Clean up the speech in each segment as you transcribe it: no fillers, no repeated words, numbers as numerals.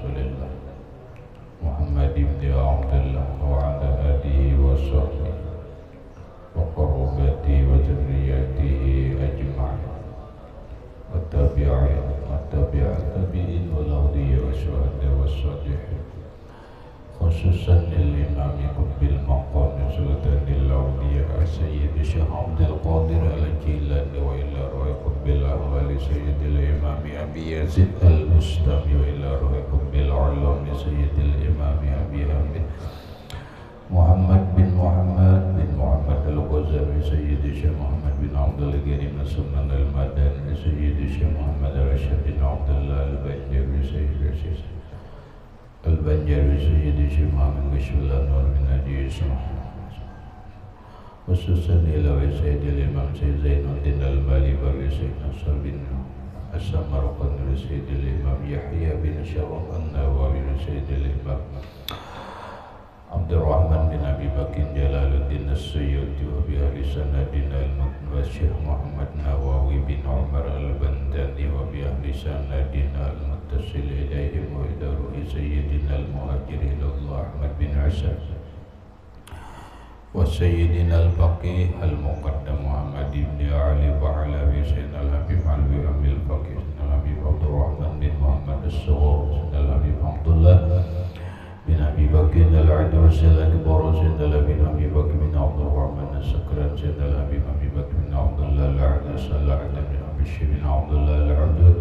Rasulillah Muhammad ibn Abdullah wa ala alihi wa sahbihi wa qarabati wa dzurriyyatihi ajma'in wa tabi'in wa tabi'in wal awliya wa syuhada wa shalihin khususan lil imami qutbil maqam sultanil awliya sayyid Syekh Abdul Qadir al-Jilani wa ila ruhi qutbil ahwali sayyidil imami Abi Yazid al-Bustami wa ila ruhi qutbil ulumi sayyidil imami Abi Hamid Muhammad bin Muhammad al-Ghazali sayyid Syekh Muhammad bin Abdul Ghanim As-Sunan al-Madani sayyid Syekh Muhammad Rashid bin Abdullah al-Banjari sayyid Al-Banjari Sayyid Syekh Muhammad Bashirullah Nur bin Hadi khususan ila Sayyidil Imam Sayyid Zainuddin Al-Bali bagi Sayyid Nasr bin As-Samarqandi Sayyidil Imam Yahya bin Syaraf An-Nawawi Sayyidil Imam Abdurrahman bin Abi Bakr Jalaluddin As-Suyuti wa bi ahli sanadin al-Mutwa Syekh Muhammad Nawawi bin Umar Al-Bandani wa bi ahli sanadin al-Muttasil ilaihim wa ila ruhi Sayyidina al-Muhajiri Allah Ahmad bin Asad wa Sayyidina al-Faqih al-Muqaddam Muhammad ibn Ali Ba'alawi Sayyidina al-Habib Alwi Amil Faqih Sayyidina al-Habib Abdurrahman bin Muhammad As-Sughur Sayyidina al-Habib Abdullah bin Abi Bakr al-Adi wa Sayyidina al-Kibar Sayyidina al-Habib Abi Bakr bin Abdurrahman As-Sakran Sayyidina al-Habib Abi Bakr bin Abdullah al-Adi Salah bin Abi Syekh bin Abdullah al-Abdul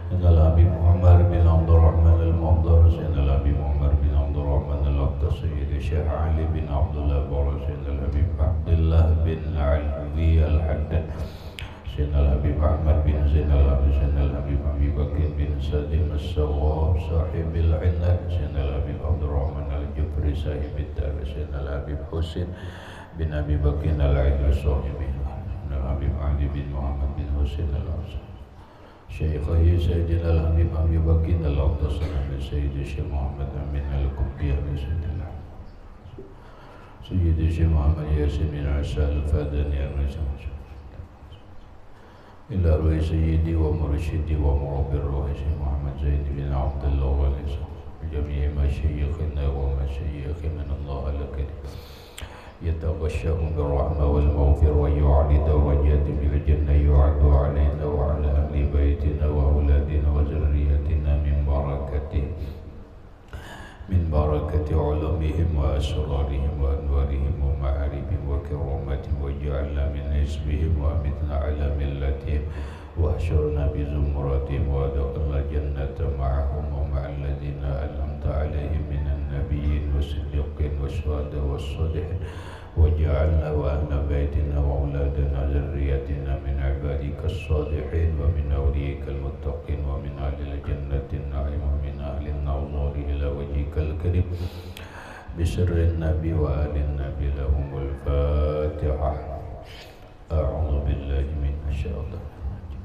Sayyidina al-Habib Umar bin Abdurrahman al-Muhdar Sayyidina al-Habib Umar bin Abdurrahman al-Aqtas Sayyidina Syekh Ali bin Abdullah Bala Sayyidina al-Habib Abdullah bin Alwi al-Haddad Sayyidina al-Habib Ahmad bin Zain al-Habib Sayyidina al-Habib Abi Bakr bin Salim As-Sawwab Sahibil Inad Sayyidina al-Habib Abdurrahman al-Jufri Sahibid Dar Sayyidina al-Habib Husin bin Abi Bakr al-Aidul Sahibin Sayyidina al-Habib Ali bin Muhammad bin Husin al-Azhar Syekhi Sayyidina al-Habib Abi Bakr al-Aqtas Sayyidina Syekh Muhammad Amin al-Qubiyah Sayyidina Syekh Muhammad Yasin bin Asal al-Fadani al-Rasul ila ruhi sayyidi wa mursyidi wa murabbir ruhi Syekh Muhammad Zaid bin Abdullah wa Lisa jami'i masyayikhina wa masyayikhi min Allah al-Karim yataghashshahu bir-rahma wal-maghfir wa yu'ali darajati bil jannah yu'addu alayna wa ala ahli baitina wa auladina wa zurriyatina min barakati ulumihim wa asrarihim wa anwarihim wa ma'aribihim wa karamatihim wa ja'alna min hizbihim wa amitna ala millatihim wa ahsyurna bi zumratihim wa adkhilna jannata ma'ahum wa ma'al ladina an'amta alaihim minan nabiyyin wa siddiqin wa syuhada wa shalihin wa ja'alna wa ahla baitina wa auladana zurriyatina min ibadika as-salihin wa min awliyika al-muttaqin wa min ahli al-jannati an-na'im wa min ahli an-nawzar ila wajhika al-karim bisirri an-nabi wa ali an-nabi lahumul fatihah a'udzu billahi minasy syaithanir rajim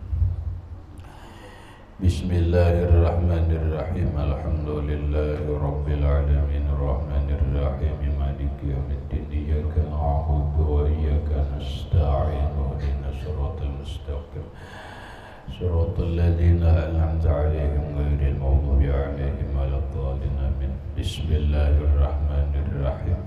bismillahirrahmanirrahim alhamdulillahi rabbil alamin arrahmanir rahim maliki yaumiddin iyyaka na'budu wa iyyaka nasta'in ihdinas siratal mustaqim siratal ladzina an'amta 'alaihim ghairil maghdubi 'alaihim waladdallin amin bismillahirrahmanirrahim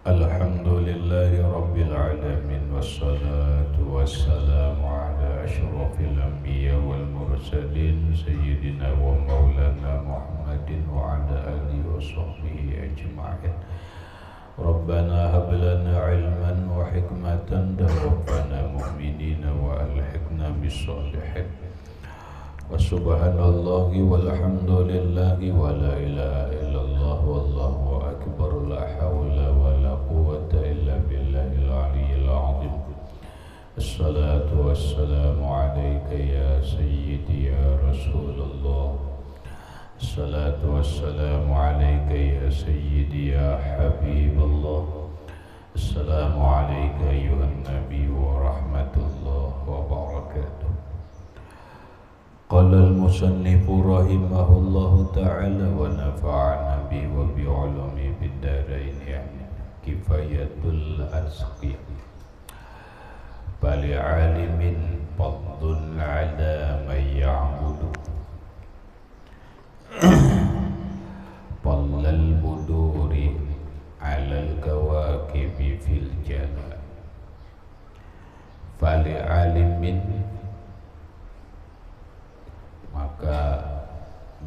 alhamdulillahi rabbil alamin wassalatu wassalamu ala asyrafil anbiya wal mursalin sayyidina wa maulana Muhammadin wa ala alihi wa sahbihi ajma'in Rabbana hab lana ilman wa hikmatan tawaffana mu'minina wa alhiqna bis salihin wa subhanallahi walhamdulillahi wa la ilaha illallah wallahu akbar la hawla wa la quwwata illa billahil aliyyil azim assalatu wassalamu alayka ya sayyidi ya rasulullah assalatu wassalamu alayka ya sayyidi ya habiballah assalamu alayka ayuhan nabi wa rahmatullah wa barakatuh qala al-musannif rahimahullahu ta'ala wa nafa'ana bi wa bi ulumi bid darain amin kifayatul asqi bali alimin fadlun ala man ya'budu Tallal buduri alal kawakibi fil jala fali alimin, maka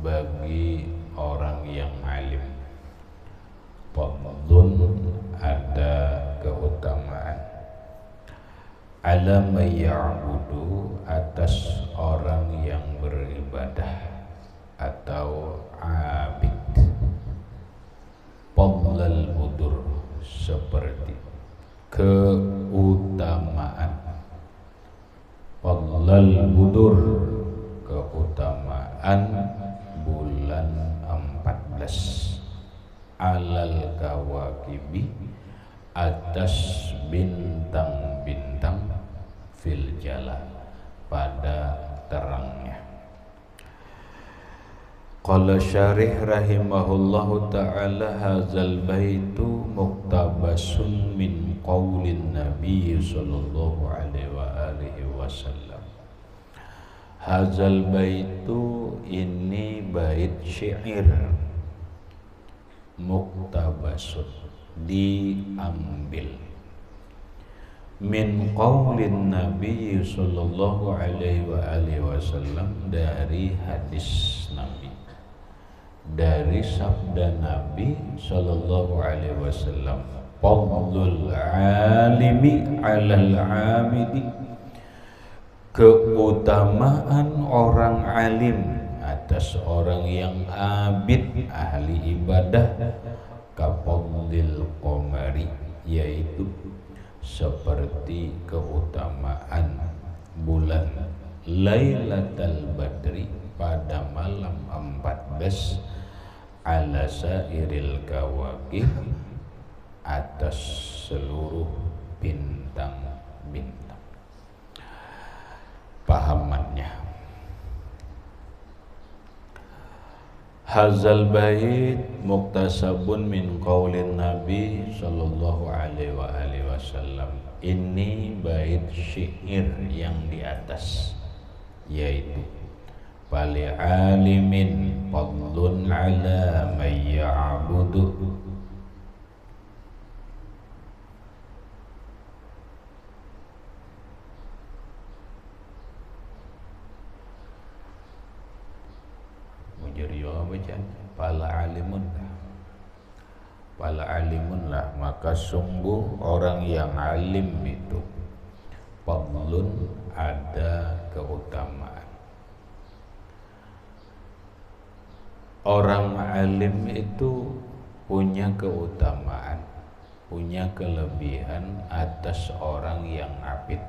bagi orang yang alim fadlun, ada keutamaan, ala may ya'budu, atas orang yang beribadah atau abid. Fadlal budur, seperti keutamaan. Fadlal budur, keutamaan bulan 14, alal kawakibi, atas bintang-bintang, fil jala, pada terangnya. Qala syarih rahimahullahu ta'ala, hazal baitu muktabasun min qaulin nabi sallallahu alaihi wa alihi wasallam. Hazal baitu, ini bait syair, muktabasun, diambil, min qaulin nabi sallallahu alaihi wa alihi wasallam, dari hadis nabi, dari sabda nabi sallallahu alaihi wasallam. Fadlul alimi alal abidi, keutamaan orang alim atas orang yang abid, ahli ibadah, kafadlil qamari, yaitu seperti keutamaan bulan Lailatul Badri pada malam 14, ala sairil kawakib, atas seluruh bintang-bintang. Pahamannya, hazal bait muktasabun min qaulin nabi sallallahu alaihi wa alihi wasallam, ini bait syair yang di atas, yaitu fali alimin fadlun ala may ya'budu, pala alimun lah, maka sungguh orang yang alim itu fadlun, ada keutamaan. Orang alim itu punya keutamaan, punya kelebihan atas orang yang abid,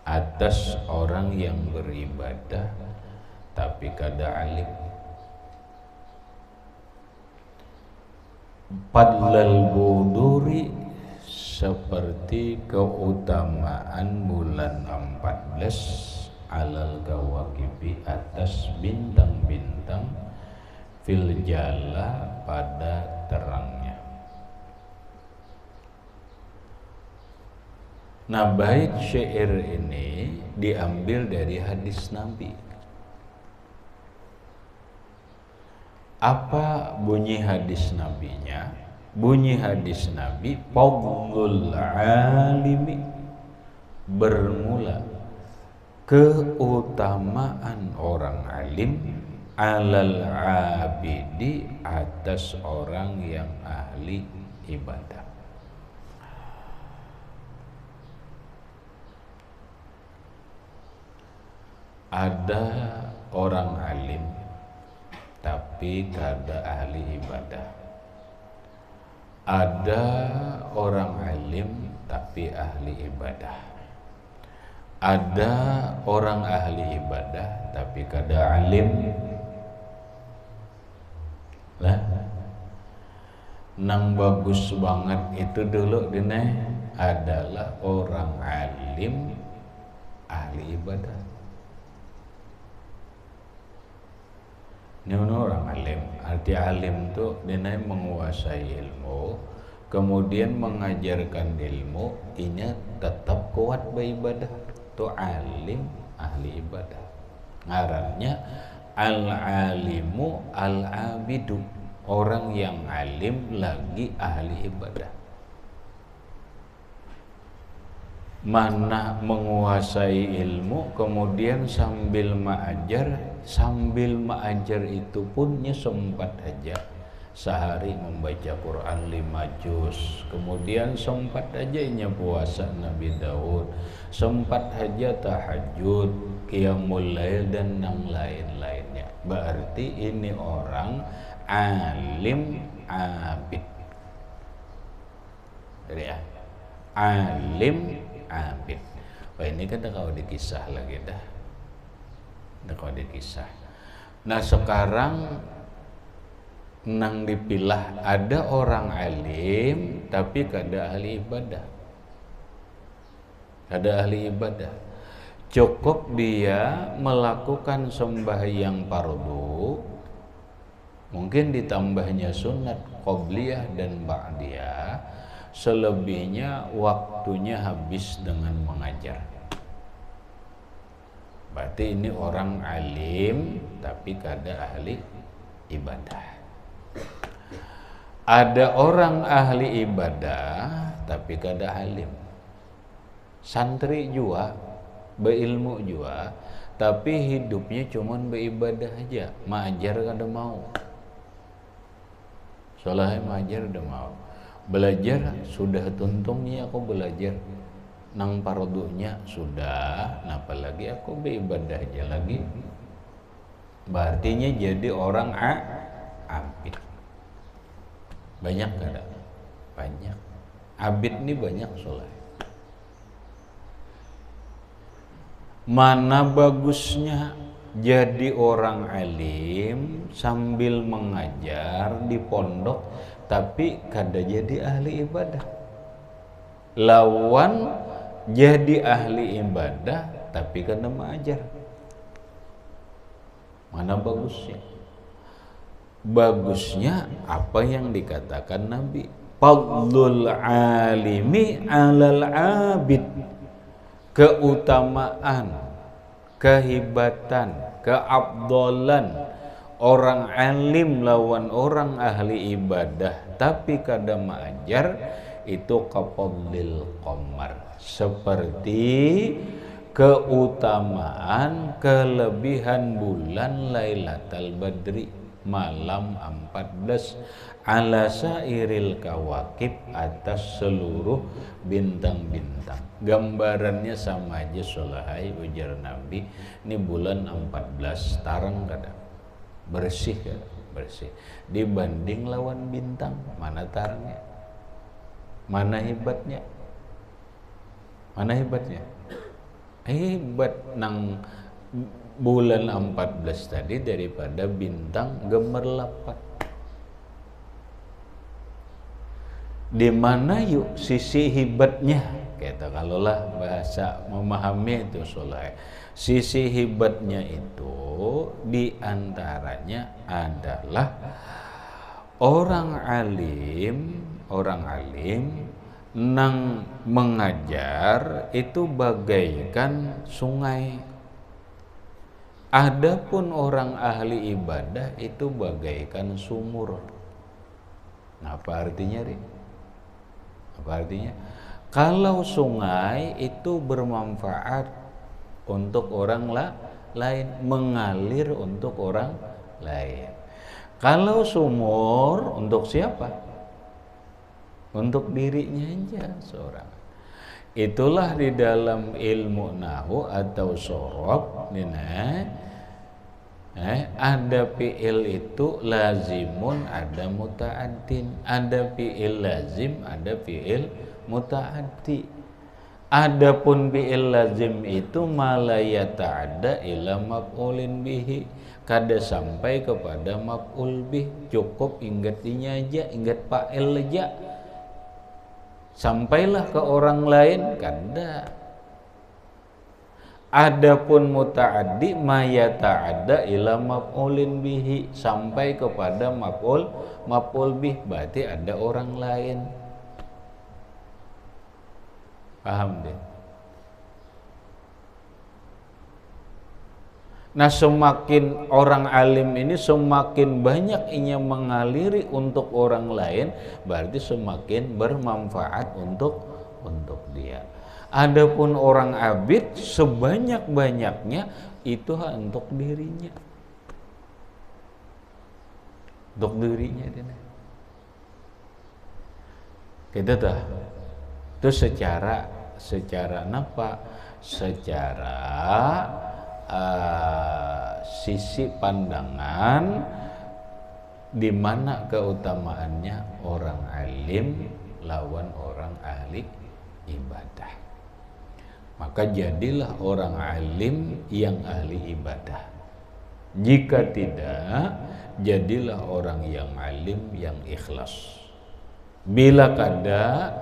atas orang yang beribadah tapi kada alim. Fadlal buduri, seperti keutamaan bulan 14, alal kawakibi, atas bintang-bintang, fil jala, pada terangnya. Nah, bait syair ini diambil dari hadis Nabi. Apa bunyi hadis nabinya? Bunyi hadis Nabi, fadlul alimi, bermula keutamaan orang alim, alal abidi, atas orang yang ahli ibadah. Ada orang alim tapi kada ahli ibadah. Ada orang alim tapi ahli ibadah. Ada orang ahli ibadah tapi kada alim. Lah, nang bagus banget itu dulu dene adalah orang alim ahli ibadah. Ini orang alim, arti alim itu dia menguasai ilmu, kemudian mengajarkan ilmu, ini tetap kuat beribadah. Itu alim ahli ibadah. Ngarannya Al-alimu al-abidu, orang yang alim lagi ahli ibadah. Mana menguasai ilmu kemudian sambil mengajar itu pun sempat aja sehari membaca Quran 5 juz, kemudian sempat aja puasa Nabi Daud, sempat aja tahajud, qiyamul lail dan yang lain-lainnya. Berarti ini orang alim abid. Jadi alim abid. Wah, ini kan kalau dikisah lagi dah. Kalau dikisah. Nah, sekarang nang dipilah ada orang alim tapi kada ahli ibadah. Kada ahli ibadah. Cukup dia melakukan sembahyang fardu, mungkin ditambahnya sunat qobliyah dan ba'diyah, selebihnya waktunya habis dengan mengajar. Berarti ini orang alim tapi kada ahli ibadah. Ada orang ahli ibadah tapi kada alim. Santri juga, berilmu juga, tapi hidupnya cuman beribadah aja, mengajar kada mau. Soalnya mengajar udah mau. Belajar sudah tuntungnya aku belajar. Nang fardunya sudah, nah apalagi aku beribadah aja lagi. Berartinya jadi orang abid. Banyak kada? Banyak. Abid ini banyak soalnya. Mana bagusnya jadi orang alim sambil mengajar di pondok tapi kada jadi ahli ibadah. Lawan jadi ahli ibadah tapi kada mengajar. Mana bagusnya? Bagusnya apa yang dikatakan Nabi, fadlul alimi alal abid, keutamaan, kehebatan, keabdolan orang alim lawan orang ahli ibadah tapi kada mengajar itu kafadlil qamar, seperti keutamaan kelebihan bulan Lailatul Badri malam 14 ala sairil kawakib, atas seluruh bintang-bintang. Gambarannya sama aja solahai ujar Nabi, ini bulan 14 tarang kada bersih kada? Bersih dibanding lawan bintang, mana tarangnya, mana hebatnya, mana hebatnya? Hebat nang bulan 14 tadi daripada bintang gemerlapan. Di mana yuk sisi hebatnya? Kita kalaulah bahasa memahami itu soleh. Sisi hebatnya itu diantaranya adalah orang alim nang mengajar itu bagaikan sungai. Adapun orang ahli ibadah itu bagaikan sumur. Nah, apa artinya, Ri? Apa artinya? Kalau sungai itu bermanfaat untuk orang lain, mengalir untuk orang lain. Kalau sumur untuk siapa? Untuk dirinya aja seorang. Itulah di dalam ilmu nahwu atau sorof, ada fi'il itu lazimun, ada muta'addin, ada fi'il lazim, ada fi'il muta'addi. Adapun fi'il lazim itu malayata'adda ila maf'ulin bihi, kada sampai kepada maf'ul bih, cukup ingatnya aja, ingat fa'il aja, sampailah ke orang lain kada. Adapun muta'addi mayata'adda ila maf'ulin bihi, sampai kepada maf'ul bih, berarti ada orang lain. Paham deh? Nah, semakin orang alim ini semakin banyak ia mengaliri untuk orang lain, berarti semakin bermanfaat untuk dia. Adapun orang abid sebanyak-banyaknya itu untuk dirinya. Untuk dirinya dia. Gitu tuh. Itu secara apa? Secara sisi pandangan di mana keutamaannya orang alim lawan orang ahli ibadah. Maka jadilah orang alim yang ahli ibadah. Jika tidak, jadilah orang yang alim yang ikhlas. Bila kada,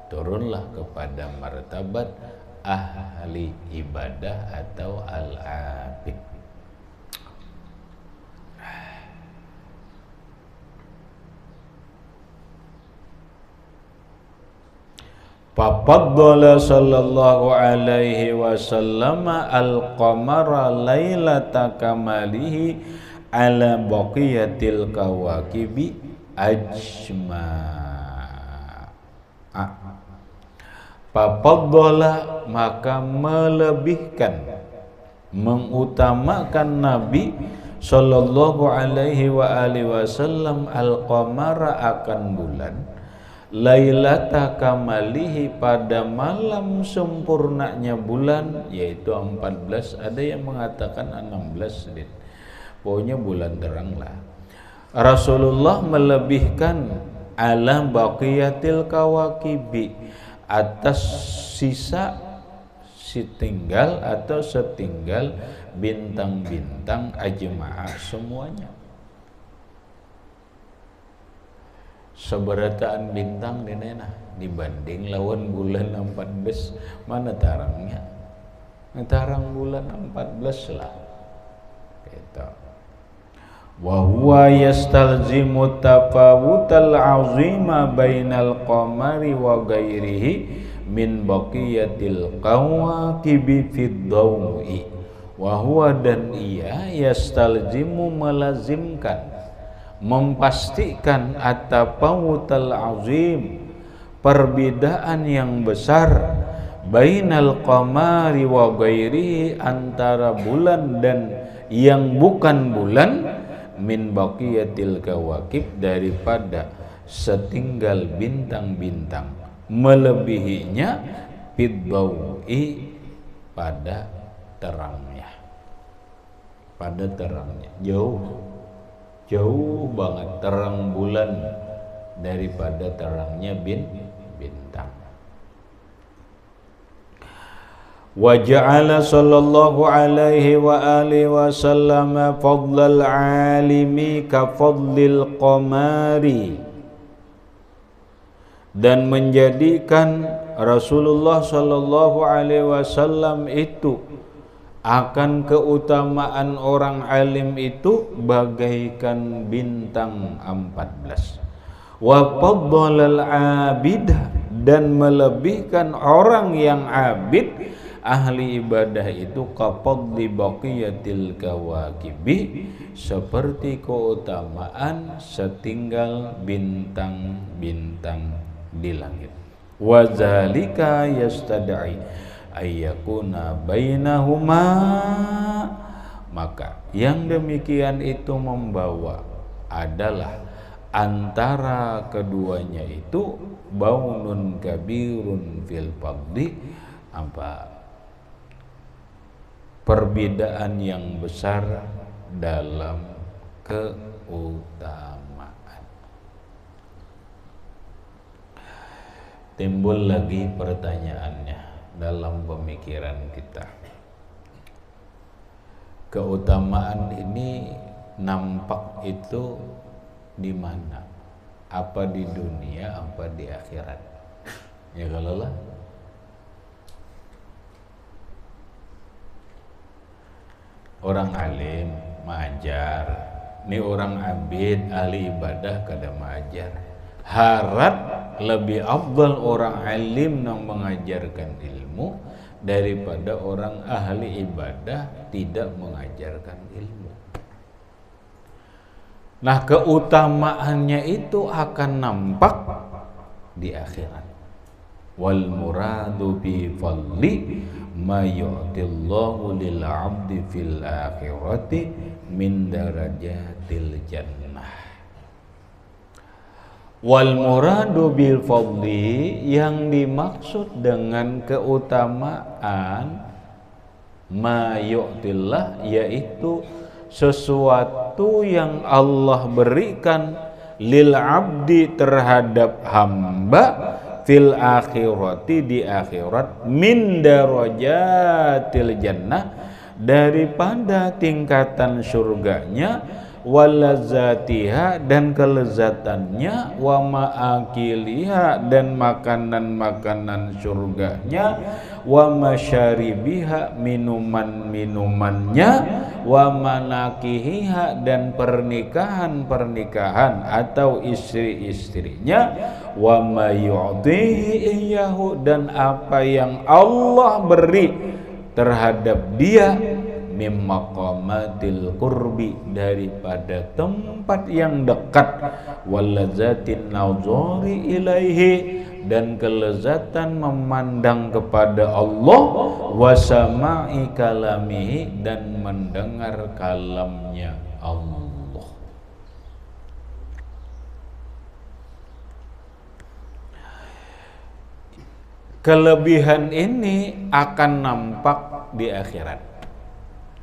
turunlah kepada martabat ahli ibadah atau al-abid. Fafaddala sallallahu alaihi wasallam al-qamara lailata kamalihi ala baqiyatil kawakibi ajma'a. Fafaddala maka melebihkan, mengutamakan Nabi sallallahu alaihi wa alihi wasallam al-qamara akan bulan lailata kamalihi pada malam sempurnanya bulan, yaitu 14, ada yang mengatakan 16 dit. Pokoknya bulan terang lah. Rasulullah melebihkan ala baqiyatil kawakibi atas sisa setinggal bintang-bintang ajma'ah semuanya. Seberataan bintang dinena dibanding lawan bulan 14, mana tarangnya? Tarang bulan 14 lah. Gitu. Wa huwa yastalzimu tafawutal azima bainal qamari wa ghairihi min baqiyatil kawakibi fid dawi. Wa huwa dan ia yastalzimu melazimkan, memastikan at-tafawutal azim, perbedaan yang besar bainal qamari wa ghairihi, antara bulan dan yang bukan bulan, min baqiyatil kawakib, daripada setinggal bintang-bintang, melebihinya fiddawi, pada terangnya, jauh banget terang bulan daripada terangnya bintang. Wa ja'ala sallallahu alaihi wa alihi wasallam fadlal alimi ka fadlil qamari, dan menjadikan Rasulullah sallallahu alaihi wasallam itu akan keutamaan orang alim itu bagaikan bintang 14. Wa faddalal abidah, dan melebihkan orang yang abid ahli ibadah itu kafadli baqiyatil kawakibi, seperti keutamaan setinggal bintang-bintang di langit. Wa zalika yastad'i ayyakuna bainahuma, maka yang demikian itu membawa adalah antara keduanya itu baunun kabirun fil fadli, perbedaan yang besar dalam keutamaan. Timbul lagi pertanyaannya dalam pemikiran kita, keutamaan ini nampak itu di mana? Apa di dunia, apa di akhirat? Ya kalau lah, orang alim mengajar, ini orang abid ahli ibadah kada mengajar. Harap lebih afdal orang alim yang mengajarkan ilmu daripada orang ahli ibadah tidak mengajarkan ilmu. Nah, keutamaannya itu akan nampak di akhirat. Wal muradu bi fadli ma yu'tillahu lil 'abdi fil akhirati min darajatil jannah. Wal muradu bil fadli, yang dimaksud dengan keutamaan ma yu'tillah, yaitu sesuatu yang Allah berikan lil abdi terhadap hamba fil akhirati di akhirat min darajatil jannah daripada tingkatan surganya walazatiha dan kelezatannya wa ma'akiliha dan makanan-makanan surganya wa masyaribiha minuman-minumannya wa manakihiha dan pernikahan-pernikahan atau istri-istrinya wa mayu'tihi iyyahu dan apa yang Allah beri terhadap dia mimaqamatil qurbi daripada tempat yang dekat walazatin nazari ilaihi dan kelezatan memandang kepada Allah wasama'i kalamihi dan mendengar kalamnya Allah. Kelebihan ini akan nampak di akhirat.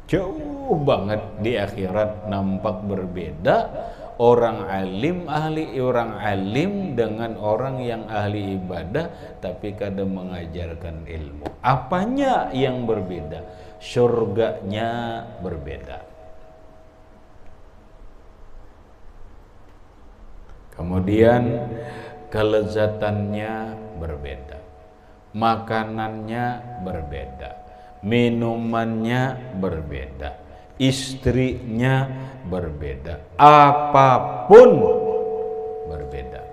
Jauh banget di akhirat nampak berbeda orang alim dengan orang yang ahli ibadah tapi kadang mengajarkan ilmu. Apanya yang berbeda? Surganya berbeda. Kemudian kelezatannya berbeda. Makanannya berbeda. Minumannya berbeda, istrinya berbeda, apapun berbeda.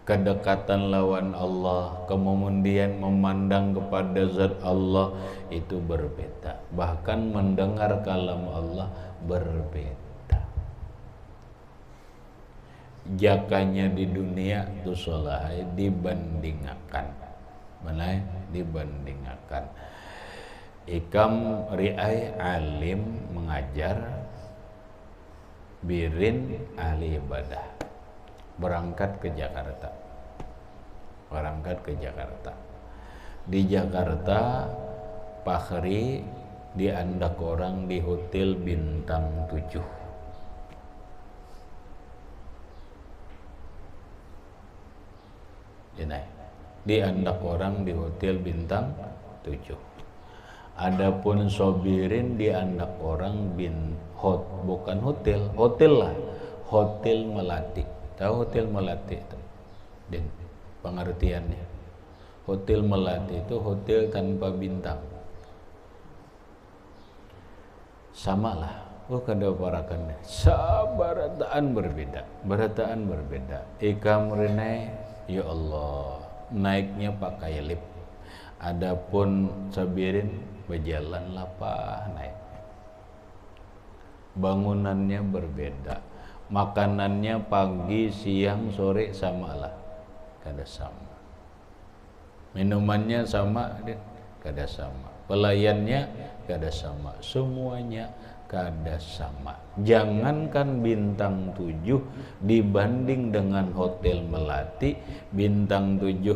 Kedekatan lawan Allah, kemudian memandang kepada zat Allah itu berbeda. Bahkan mendengar kalam Allah berbeda. Jakanya di dunia itu solahai dibandingkan. Mana dibandingkan ikam ri'ai alim mengajar birin ahli ibadah berangkat ke Jakarta di Jakarta Fakhri diandak orang di hotel bintang 7 diandak orang di hotel bintang 7. Adapun sobirin diandak orang bukan hotel lah, hotel melati. Tahu hotel melati itu? Dan pengertiannya, hotel melati itu hotel tanpa bintang. Sama lah, kada parakan. Barataan berbeda. Ikam renai, ya Allah. Naiknya pakai lift. Adapun sabirin berjalan lapah naik. Bangunannya berbeda. Makanannya pagi, siang, sore samalah. Kada sama. Minumannya sama, kada sama. Pelayannya kada sama. Semuanya kada sama. Jangankan bintang 7 dibanding dengan hotel melati, bintang 7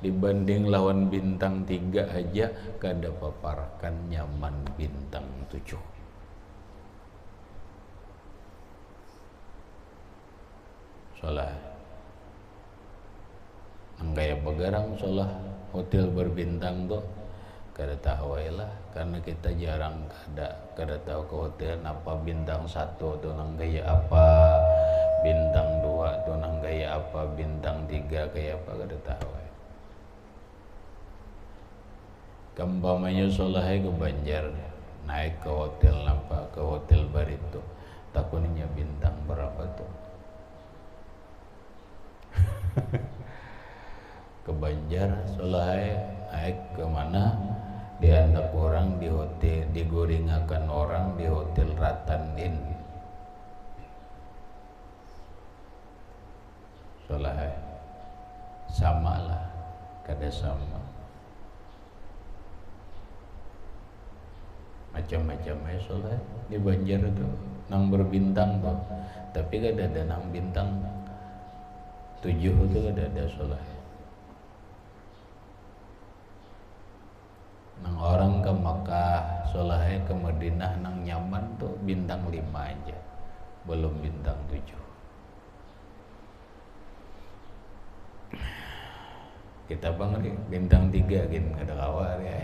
dibanding lawan bintang 3 aja kada paparkan nyaman bintang 7. Solah anggaya begarang solah hotel berbintang tuh kada tahu lah, karena kita jarang kada tahu ke hotel apa bintang 1 tuh nang gaya apa, bintang 2 tuh nang gaya apa, bintang 3 kayak apa kada tahu. Kembamanya solahnya ke Banjar naik ke hotel apa, ke hotel Barito takutnya bintang berapa tuh. Ke Banjar solahnya kemana diandak orang di hotel, digoringakan orang di hotel Ratan Inn. Solah sama lah, kada sama macam-macam solah di Banjar tuh nang berbintang tuh, tapi kada ada nang bintang 7 tuh kada ada solah. Nang orang ke Makkah solah ke Madinah nang nyaman tuh bintang 5 aja, belum bintang 7. Kita bang bintang 3 gin kada kawar ya.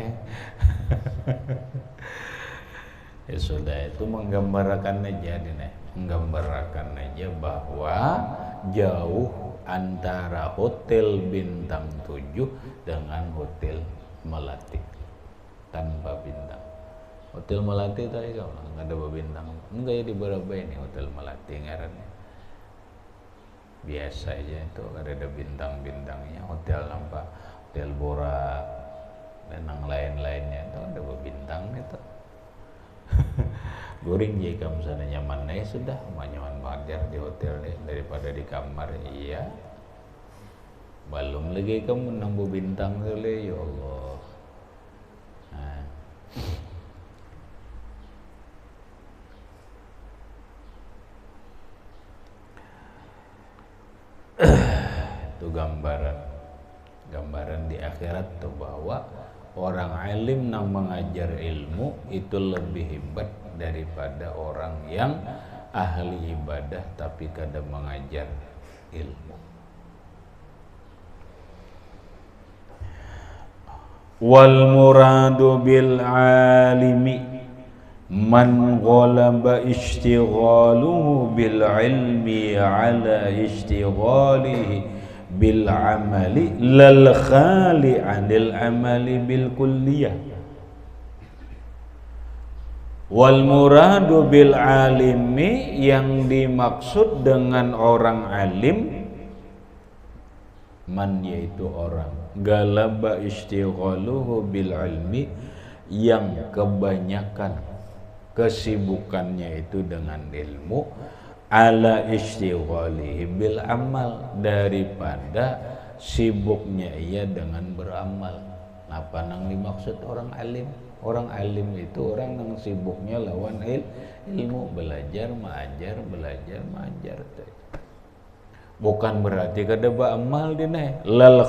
Ya sudah, itu menggambarkan aja nih, menggambarkan aja bahwa jauh antara hotel bintang 7 dengan hotel Melati tanpa bintang. Hotel Melati tadi kalau nggak ada bintang, enggak ya di berapa ini hotel Melati ngarannya. Biasa aja itu, ada bintang-bintangnya. Hotel nampak, hotel Bora dan yang lain-lainnya itu ada bintang itu. Goring jika misalnya nyaman ya sudah, nyaman banget di hotel deh daripada di kamar. Iya, belum lagi kamu nambah bintang dulu ya Allah. Nah. Itu gambaran di akhirat tuh bahwa orang alim yang mengajar ilmu itu lebih hebat daripada orang yang ahli ibadah tapi kada mengajar ilmu. Wal muradu bil alimi man ghalaba ishtighaluhu bil ilmi ala ishtighalihi bil amali lal khali anil amali bil kulliyah. Wal muradu bil alimi, yang dimaksud dengan orang alim, man yaitu orang galaba ishtighaluhu bil ilmi, yang kebanyakan kesibukannya itu dengan ilmu, ala istighalihi bil amal, daripada sibuknya ia dengan beramal. Apa nang dimaksud orang alim? Orang alim itu orang yang sibuknya lawan ilmu, belajar mengajar, belajar mengajar. Bukan berarti kada beramal dinai. Lal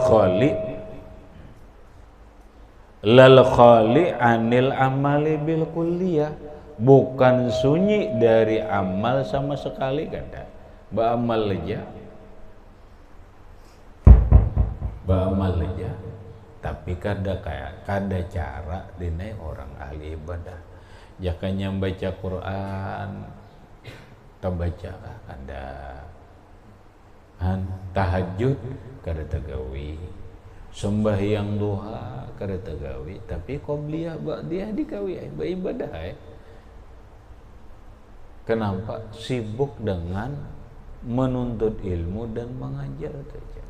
khali anil amali bil kulliyah, bukan sunyi dari amal sama sekali kada. Beramal aja, tapi kada cara dinai orang ahli ibadah. Jakanya baca Quran, terbaca kada. Tahajud kada tagawi, sembahyang duha kada tagawi, tapi qobliyah ba'diyah dikawi beribadah Kenapa? Sibuk dengan menuntut ilmu dan mengajar saja.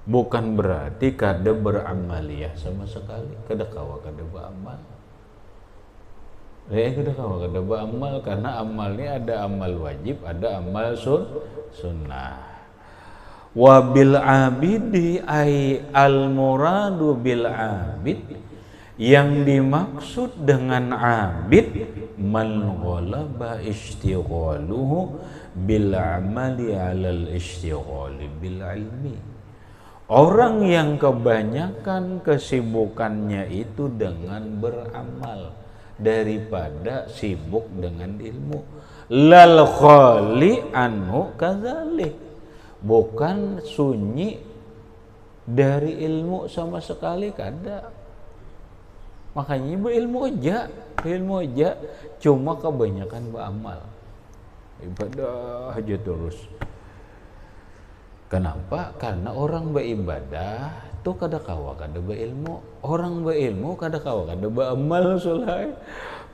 Bukan berarti kada beramaliyah sama sekali, kada kawa kada beramal. Kada kawa kada beramal, karena amalnya ada amal wajib, ada amal sunnah. Wa bil abidi ay al muradu bil abid, yang dimaksud dengan abid man ghalaba ishtighaluhu bil amali alal ishtighali bil ilmi, orang yang kebanyakan kesibukannya itu dengan beramal daripada sibuk dengan ilmu. Lal khali anhu kadzalik, bukan sunyi dari ilmu sama sekali kada. Makanya berilmu aja, cuma kebanyakan beramal, ibadah aja terus. Kenapa? Karena orang beribadah tuh kada kawa kada berilmu, orang berilmu kada kawa kada beramal sulai.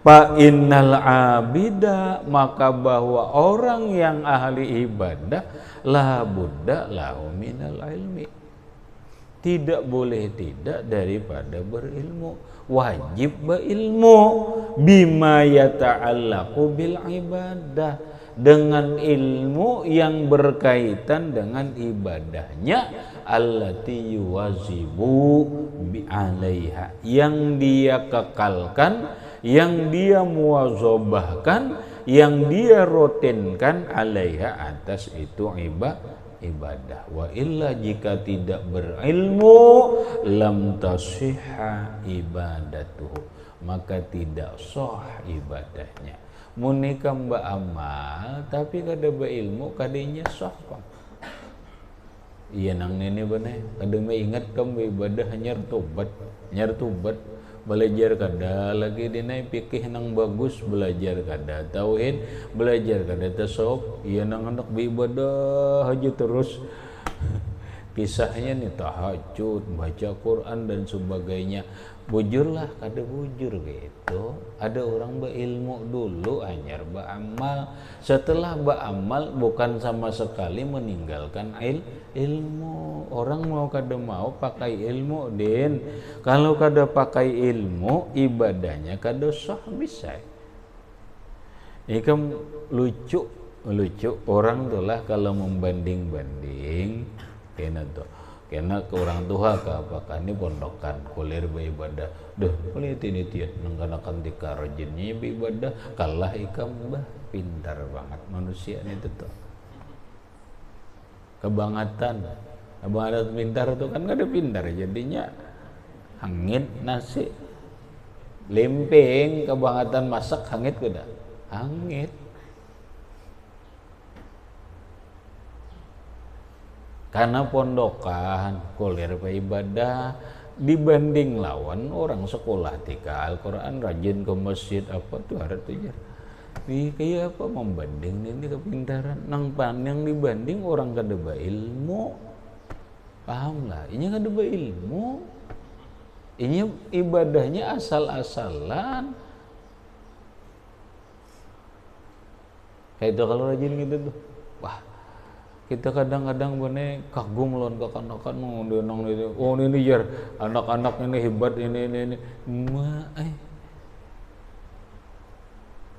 Fa innal abida, maka bahwa orang yang ahli ibadah la budda lahu minal ilmi, tidak boleh tidak daripada berilmu, wajib berilmu bima yata'allaqu bil ibadah, dengan ilmu yang berkaitan dengan ibadahnya, allati yuwazibu bi alaiha, yang dia kekalkan, yang dia muwazabahkan, yang dia rutinkan, alaiha, atas itu ibadah. Wa illa, jika tidak berilmu, lam tasihha ibadatuhu, maka tidak sah ibadahnya. Munika mbak amal tapi kada berilmu, kadanya sah pak. Iya nang nene bener, kada ingat kamu ibadah nyar tobat belajar kada lagi dinai pikih nang bagus, belajar kada tauhid, belajar kada tasawuf, iya nang anak beribadah aja terus. Kisahnya nih tahajud, baca Quran dan sebagainya. Bujurlah kada bujur gitu. Ada orang berilmu dulu anyar beramal, setelah beramal bukan sama sekali meninggalkan ilmu. Orang mau kada mau pakai ilmu din. Kalau kada pakai ilmu, ibadahnya kada sah bisa. Ikam lucu orang tuh lah kalau membanding-banding kena tuh. Kena ke orang tua ke apakah ini pondokan kulir beribadah, deh kulit ini tiap nengkanakan tika rajinnya beribadah, kalah ikam bah pintar banget manusia ini tuh kebangatan pintar tuh kan ada pintar jadinya hangit nasi lempeng, kebangatan masak hangit kuda hangit. Karena pondokan kuliah ibadah dibanding lawan orang sekolah tika Al-Quran rajin ke masjid apa tuh ada tuh kayak apa membanding ini kepintaran nang yang dibanding orang kada ilmu, paham lah, ini kada ilmu, ini ibadahnya asal-asalan. Kayak itu kalau rajin gitu tuh, wah kita kadang-kadang bener kagum lawan kanak-kanak oh ini jar anak-anak ini hebat ini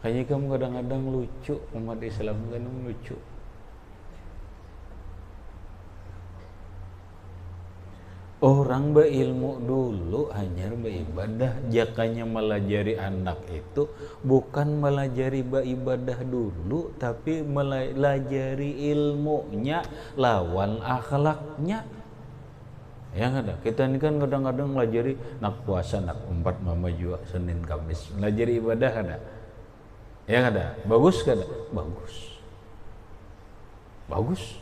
kayaknya kamu kadang-kadang lucu, umat Islam kadang lucu. Orang berilmu dulu hanya beribadah, jakanya melajari anak itu bukan melajari beribadah dulu, tapi melajari ilmunya lawan akhlaknya. Yang ada kita ini kan kadang-kadang melajari nak puasa, nak empat mama juga Senin Kamis, melajari ibadah ada. Yang ada bagus kada? Bagus.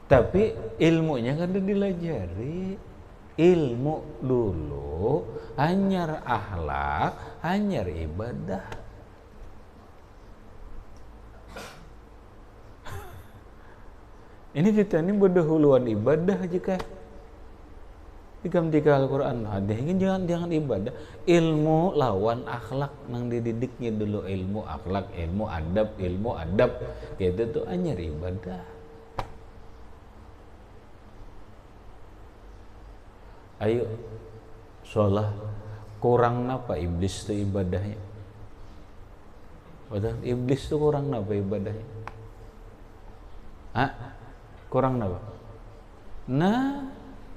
Tapi ilmunya kan dilajari. Ilmu dulu hanyar akhlak, hanyar ibadah. Ini kita ini berdahuluan ibadah jika Ikam tika Al-Quran ada ingin jangan ibadah, ilmu lawan akhlak nang dididiknya dulu, ilmu akhlak, ilmu adab gitu tuh hanyar ibadah. Ayo sholat kurang napa iblis tuh ibadahnya? Betul, iblis tuh kurang napa ibadahnya? Kurang napa? Nah,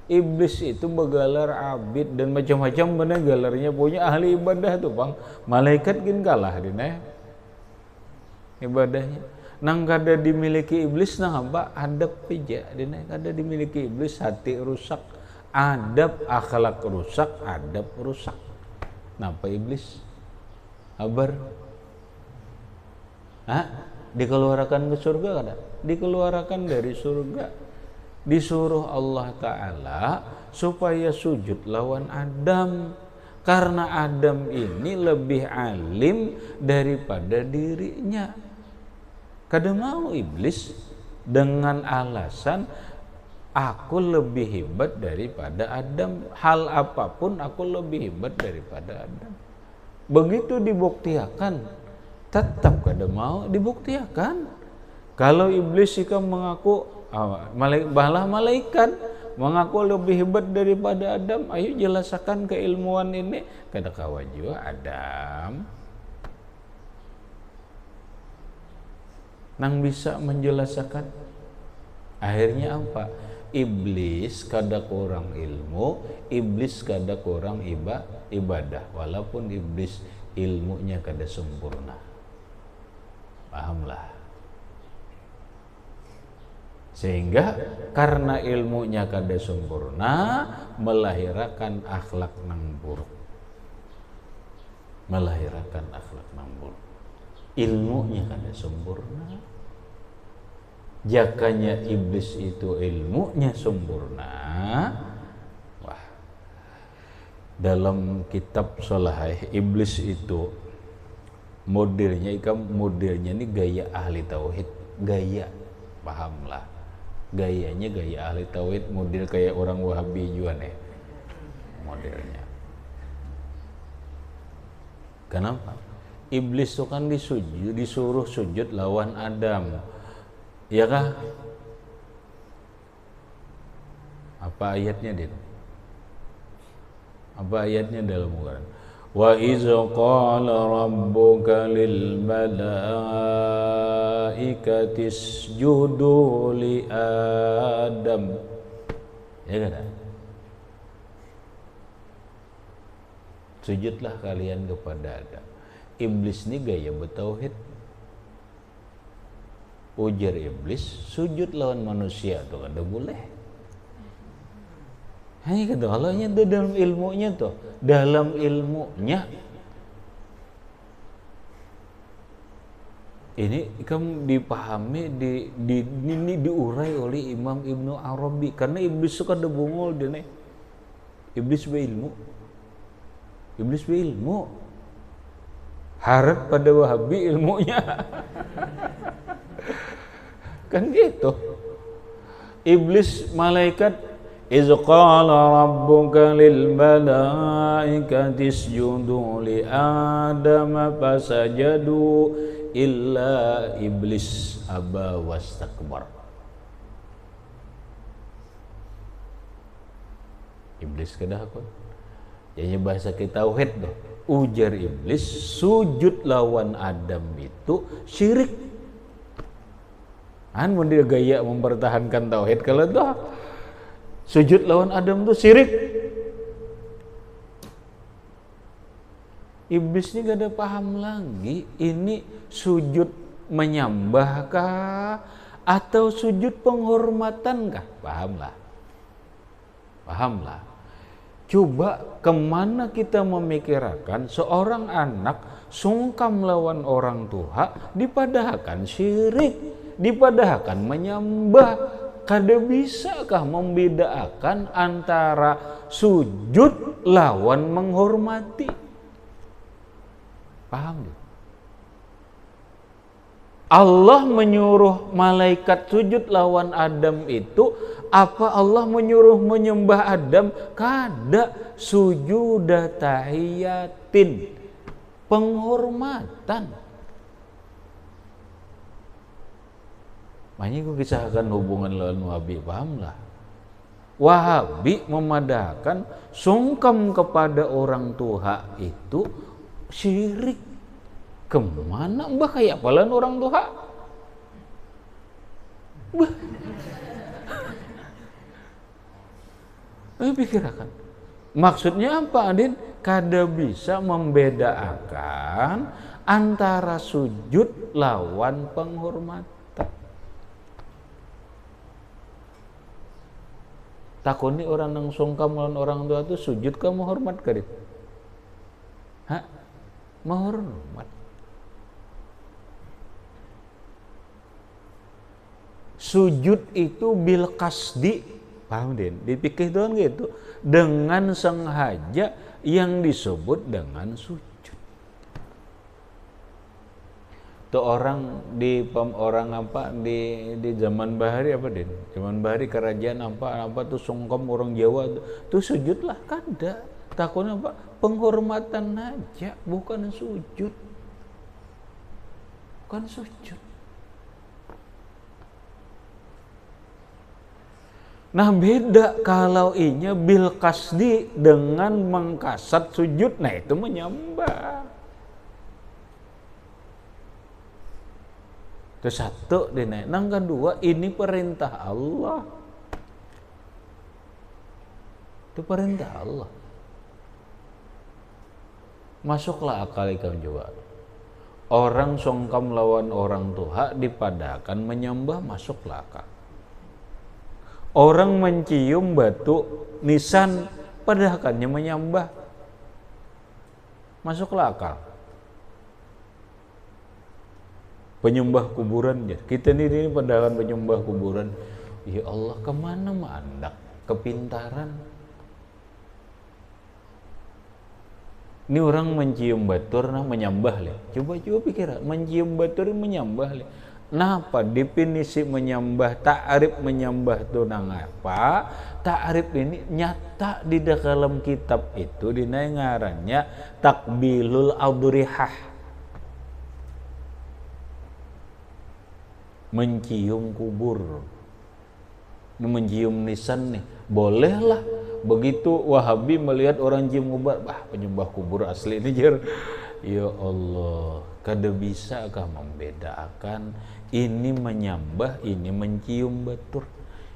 iblis itu begalar abid dan macam-macam bener galarnya punya ahli ibadah tuh bang. Malaikat gin kalah dina ibadahnya. Nang kada dimiliki iblis nang apa? Adab pija dina kada dimiliki iblis, hati rusak. Adab akhlak rusak, adab rusak. Napa iblis? Kabar? Dikeluarkan ke surga kada? Dikeluarkan dari surga. Disuruh Allah Ta'ala supaya sujud lawan Adam. Karena Adam ini lebih alim daripada dirinya. Kada mau iblis dengan alasan aku lebih hebat daripada Adam. Hal apapun aku lebih hebat daripada Adam. Begitu dibuktikan, tetap kada mau dibuktikan. Kalau iblis jika mengaku malaikat mengaku lebih hebat daripada Adam. Ayo jelaskan keilmuan ini. Kata kawaju Adam nang bisa menjelaskan. Akhirnya apa? Iblis kada kurang ilmu, iblis kada kurang ibadah, walaupun iblis ilmunya kada sempurna. Pahamlah. Sehingga karena ilmunya kada sempurna melahirkan akhlak nang buruk. Melahirkan akhlak nang buruk. Ilmunya kada sempurna. Jakanya iblis itu ilmunya sempurna. Wah. Dalam kitab Sholahih, iblis itu modelnya ini gaya ahli tauhid, gaya, pahamlah. Gayanya gaya ahli tauhid, model kayak orang Wahabi juga nih. Modelnya. Kenapa? Iblis itu kan disuruh sujud lawan Adam. Iya kah? Apa ayatnya, Din? Apa ayatnya dalam Quran? Wa iz qala rabbuka lil malaikati isjudu li Adam. Ya kan? Sujudlah kalian kepada Adam. Iblis ini gaya bertauhid. Ujar iblis, sujud lawan manusia tuh kada boleh. Hanya kata Allahnya tuh dalam ilmunya tuh, dalam ilmunya. Ini kamu dipahami, ini diurai oleh Imam Ibnu Arabi, karena iblis suka ada bungul dia nih. Iblis berilmu, iblis berilmu. Harap pada Wahabi ilmunya. Kan gitu. Iblis malaikat iz qala rabbuka lil malaikati isjudu li Adam fasajadu illa iblis aba wastakbar. Iblis kedahakun. Jadi bahasa kita tauhid doh. Ujar iblis, sujud lawan Adam itu syirik. Mun dia gaya mempertahankan tauhid, kalau tuh sujud lawan Adam tuh syirik. Iblis ini gak ada paham lagi, ini sujud menyembahkah atau sujud penghormatankah? Pahamlah. Coba kemana kita memikirkan seorang anak sungkam lawan orang tua dipadahkan syirik, dipadahkan menyembah. Kada bisakah membedakan antara sujud lawan menghormati? Paham? Allah menyuruh malaikat sujud lawan Adam itu, apa Allah menyuruh menyembah Adam? Kada, sujuda tahiyatin, penghormatan. Makanya aku kisahkan hubungan lawan Wahabi, pahamlah. Wahabi memadahkan sungkem kepada orang tua itu syirik. Kemana mbah kayak palan orang tua? Pikirkan. Maksudnya apa, Adin? Kada bisa membedakan antara sujud lawan penghormatan. Takuni orang yang sungkam lawan orang tua itu sujud ke menghormat kadit? Hah? Menghormat. Sujud itu bil kasdi, paham din? Dipikir doang gitu, dengan sengaja yang disebut dengan sujud. Tuh orang di zaman bahari apa din? Zaman bahari kerajaan apa tuh sungkem orang Jawa tuh sujudlah kada. Takutnya apa? Penghormatan aja, bukan sujud. Bukan sujud. Nah beda kalau inya bil kasdi dengan mengkasat sujud, nah itu menyembah. Itu satu dina. Nang kedua ini perintah Allah. Itu perintah Allah. Masuklah akal ikam juga. Orang songkam lawan orang tua dipadakan menyembah, masuklah akal. Orang mencium batu nisan padahakannya menyembah, masuklah akal. Penyembah kuburan, kita ini padahakan penyembah kuburan. Ya Allah, kemana mandak kepintaran? Ini orang mencium batur nah menyembah le. Coba pikir, mencium batur menyembah le. Napa definisi menyembah, ta'rif menyembah itu nang apa? Ta'rif ini nyata di dalam kitab itu dina ngarannya takbilul adrihah. Mencium kubur. Mencium nisan nih, bolehlah. Begitu Wahabi melihat orang cium kubur, penyembah kubur asli ini jer. Ya Allah, kada bisakah membedakan ini menyembah, ini mencium batur?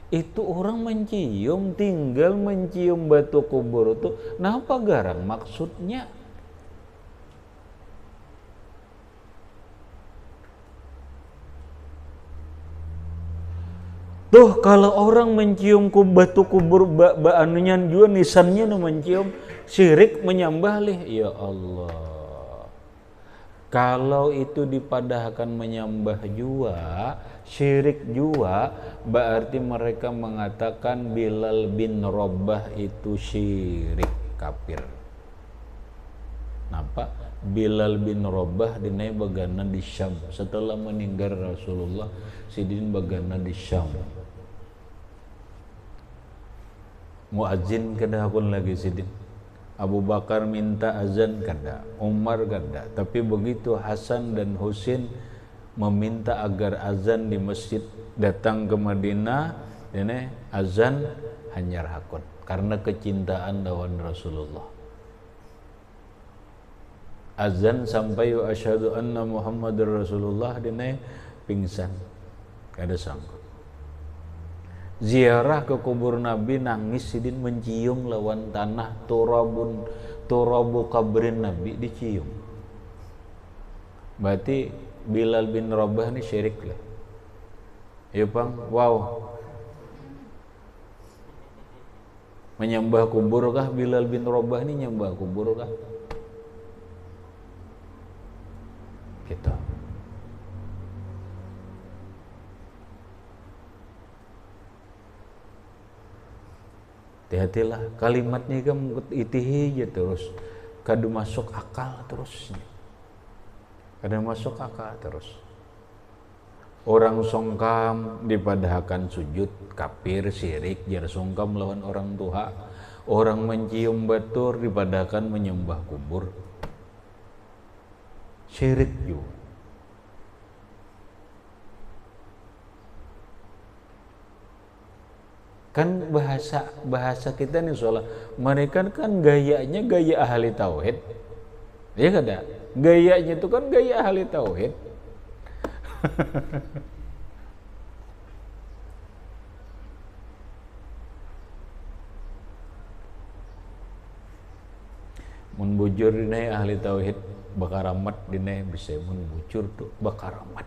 Itu orang mencium, tinggal mencium batu kubur itu, napa garang maksudnya? Tuh kalau orang mencium batu kubur anunya juga nisannya mencium, syirik menyembah lih. Ya Allah. Kalau itu dipadahkan menyembah jua, syirik jua, berarti mereka mengatakan Bilal bin Rabah itu syirik, kafir. Napa? Bilal bin Rabah dinai bagana di Syam. Setelah meninggal Rasulullah, sidin bagana di Syam. Muadzin kada pun lagi sidin. Abu Bakar minta azan kada, Umar kada, tapi begitu Hasan dan Husain meminta agar azan di masjid, datang ke Madinah, ini azan hanyar hakut karena kecintaan lawan Rasulullah. Azan sampai asyhadu anna Muhammadar Rasulullah dina pingsan, kada sanggup. Ziarah ke kubur Nabi, nangis sidin mencium lawan tanah turabu kabrin Nabi dicium. Berarti Bilal bin Rabah ini syirik lah. Ya bang, wow. Menyembah kubur kah Bilal bin Rabah ini nyembah kubur kah? Kita. Hati-hatilah kalimatnya kan itihi aja terus, kadu masuk akal terus, kadu masuk akal terus. Orang songkam dipadahkan sujud, kafir, syirik, jar songkam lawan orang tua. Orang mencium batur dipadahkan menyembah kubur, syirik juga. Kan bahasa kita nih soalnya mereka kan gayanya gaya ahli tauhid, ya kada? Gayanya itu kan gaya ahli tauhid. Mun bujur dina ahli tauhid bakaramat dina bisa mun bujur tuh bakaramat.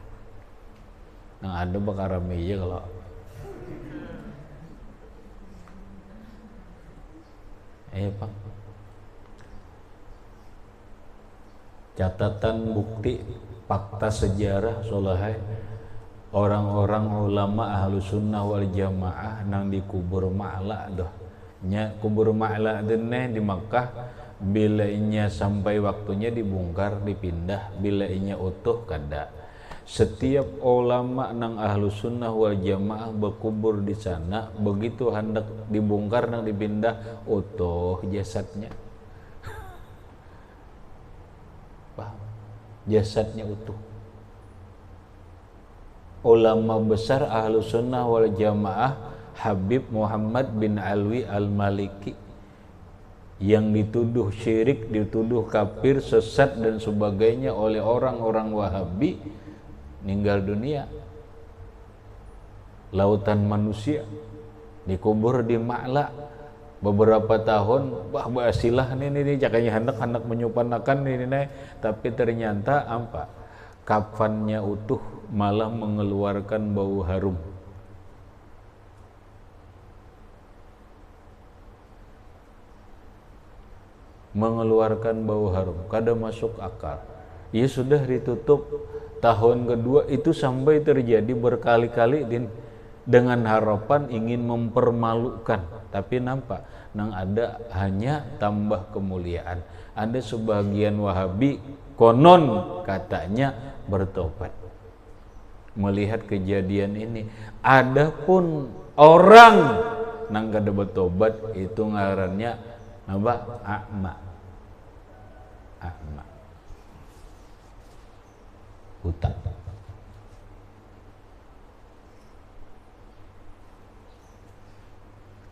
Nang ada bakaramiya kalau Pak. Catatan bukti fakta sejarah solahai orang-orang ulama ahlu sunnah wal jamaah nang di kubur Ma'la doh nya kubur Ma'la deneh di Makkah, bila inya sampai waktunya dibongkar dipindah, bila inya utuh kada. Setiap ulama nang ahlu sunnah wal jamaah berkubur di sana, begitu hendak dibongkar nang dipindah utuh jasadnya. Paham? Jasadnya utuh. Ulama besar ahlu sunnah wal jamaah Habib Muhammad bin Alwi Al-Maliki yang dituduh syirik, dituduh kafir, sesat dan sebagainya oleh orang-orang Wahabi, meninggal dunia. Lautan manusia dikubur di Ma'la beberapa tahun. Wah, basilah ini jakanya hendak menyupanakan ini, tapi ternyata apa? Kafannya utuh malah mengeluarkan bau harum. Mengeluarkan bau harum, kada masuk akal. Ya sudah ditutup. Tahun kedua itu sampai terjadi berkali-kali dengan harapan ingin mempermalukan, tapi nampak nang ada hanya tambah kemuliaan. Ada sebagian Wahabi konon katanya bertobat melihat kejadian ini. Adapun orang nang kada bertobat itu ngarannya apa? A'ma. Buta.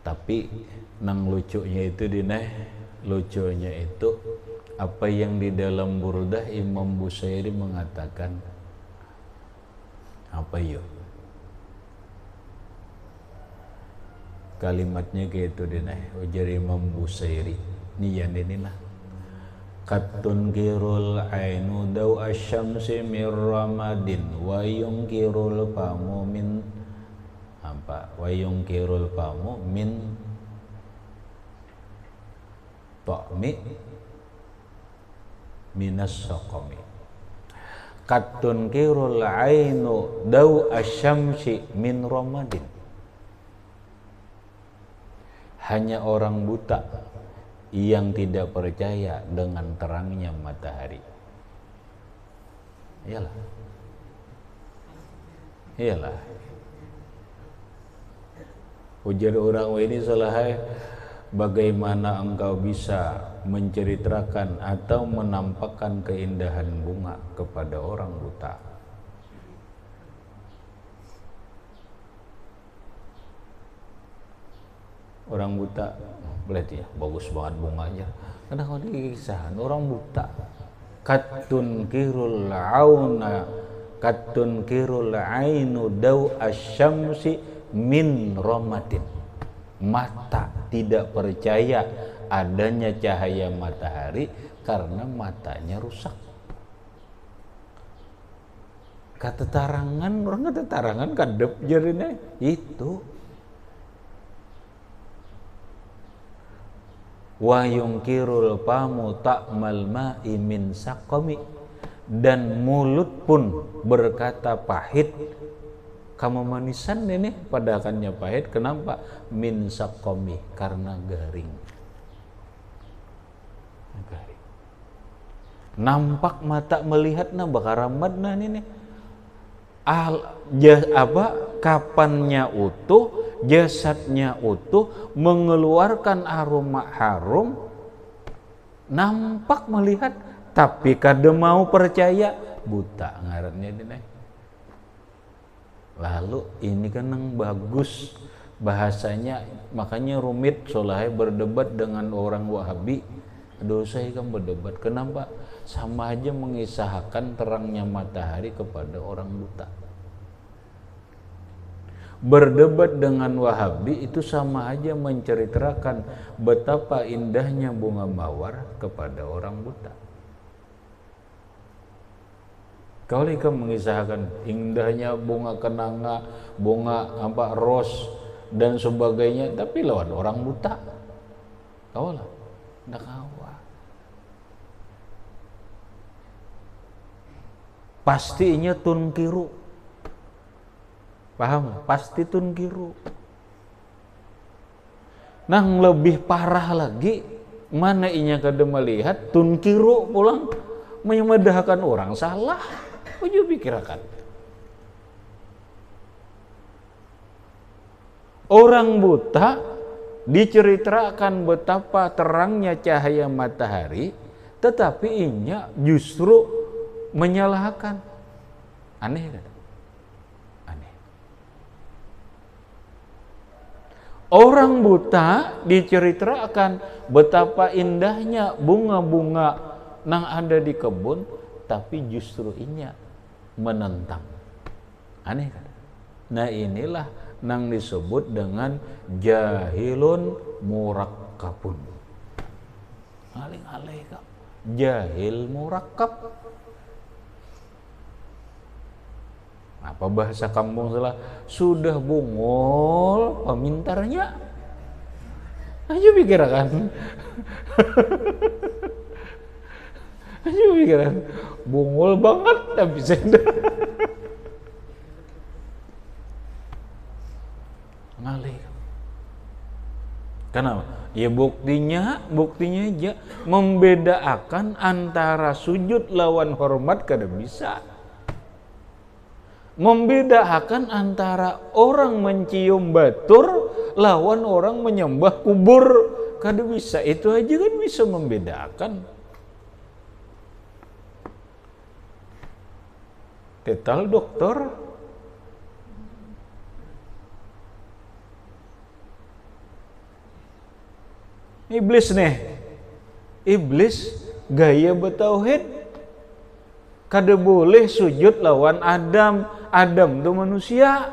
Tapi nang lucunya itu lucunya itu apa yang di dalam Burdah Imam Busairi mengatakan apa yuk? Kalimatnya gitu ujar Imam Busairi. Niyan ini nah. Katun kirul ainu daw asyamsi mir ramadin wa yungkirul famu min apa? Wa yungkirul famu min ta'mi minas saqami. Katun kirul ainu daw asyamsi min ramadin. Hanya orang buta yang tidak percaya dengan terangnya matahari. Iyalah. Ujar orang ini salahai, bagaimana engkau bisa menceritakan atau menampakkan keindahan bunga kepada orang buta? Orang buta berarti ya bagus banget bunganya. Karena kalau dikisahan orang buta, katun kirul ainu daw asyamsi min ramatin. Mata tidak percaya adanya cahaya matahari karena matanya rusak. Kata tarangan, orang kata tarangan kadep jadinya itu. Wa yungkirul famu ta'mal ma'i min saqami, dan mulut pun berkata pahit. Kamu manisan ini padakannya pahit. Kenapa? Min saqami, karena garing. Nampak mata melihatna bakaramadna ini. Kapannya utuh, jasadnya utuh, mengeluarkan aroma harum, nampak melihat, tapi kada mau percaya, buta ngarannya ini. Lalu ini kan yang bagus bahasanya, makanya rumit solahnya berdebat dengan orang Wahabi. Dosa kan berdebat. Kenapa? Sama aja mengisahkan terangnya matahari kepada orang buta. Berdebat dengan Wahabi itu sama aja menceritakan betapa indahnya bunga mawar kepada orang buta. Kalau mereka mengisahkan indahnya bunga kenanga, bunga ros dan sebagainya, tapi lawan orang buta, kau lah, ndak kawa. Pastinya tunkiru, paham? Pasti tunkiru. Nang lebih parah lagi, mana inya kada melihat tunkiru pulang menyemedahkan orang salah. Uju pikirkan. Orang buta diceritakan betapa terangnya cahaya matahari, tetapi inya justru menyalahkan. Aneh kan? Aneh. Orang buta diceritakan betapa indahnya bunga-bunga yang ada di kebun, tapi justru inya menentang. Aneh kan? Nah inilah yang disebut dengan jahilun murakkabun. Aling-aling kak, jahil murakkab. Apa bahasa kampung salah? Sudah bungol pemintarnya. Ayo pikirkan. Ayo pikirkan. Bungol banget tapi senda. Ngalih. Kenapa? Ya buktinya aja membedakan antara sujud lawan hormat kada bisa. Membedakan antara orang mencium batur lawan orang menyembah kubur, kada bisa. Itu aja kan bisa membedakan. Tetal dokter. Iblis nih. Iblis gaya bertauhid. Kada boleh sujud lawan Adam. Adam itu manusia.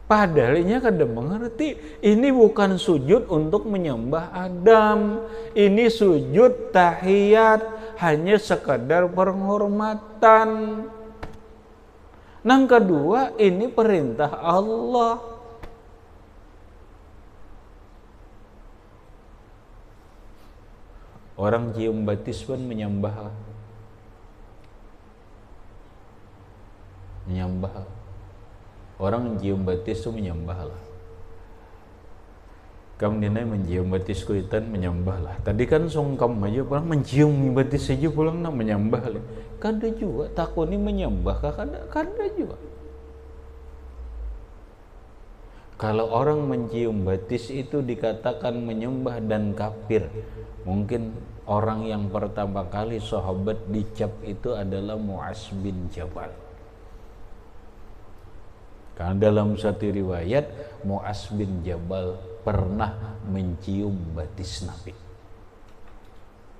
Padahal ini kada mengerti. Ini bukan sujud untuk menyembah Adam. Ini sujud tahiyat, hanya sekadar penghormatan. Yang kedua, ini perintah Allah. Orang cium batis pun menyembah. Orang cium batis itu menyembah lah. Kamu dinai mencium batis kuitan menyembah lah. Tadi kan songkam aja pulang mencium batis saja pulang nak menyembah lah. Kada juga takuni menyembah kada juga. Kalau orang mencium batis itu dikatakan menyembah dan kafir. Mungkin orang yang pertama kali sahabat dicap itu adalah Mu'az bin Jabal. Karena dalam satu riwayat Mu'az bin Jabal pernah mencium batis Nabi.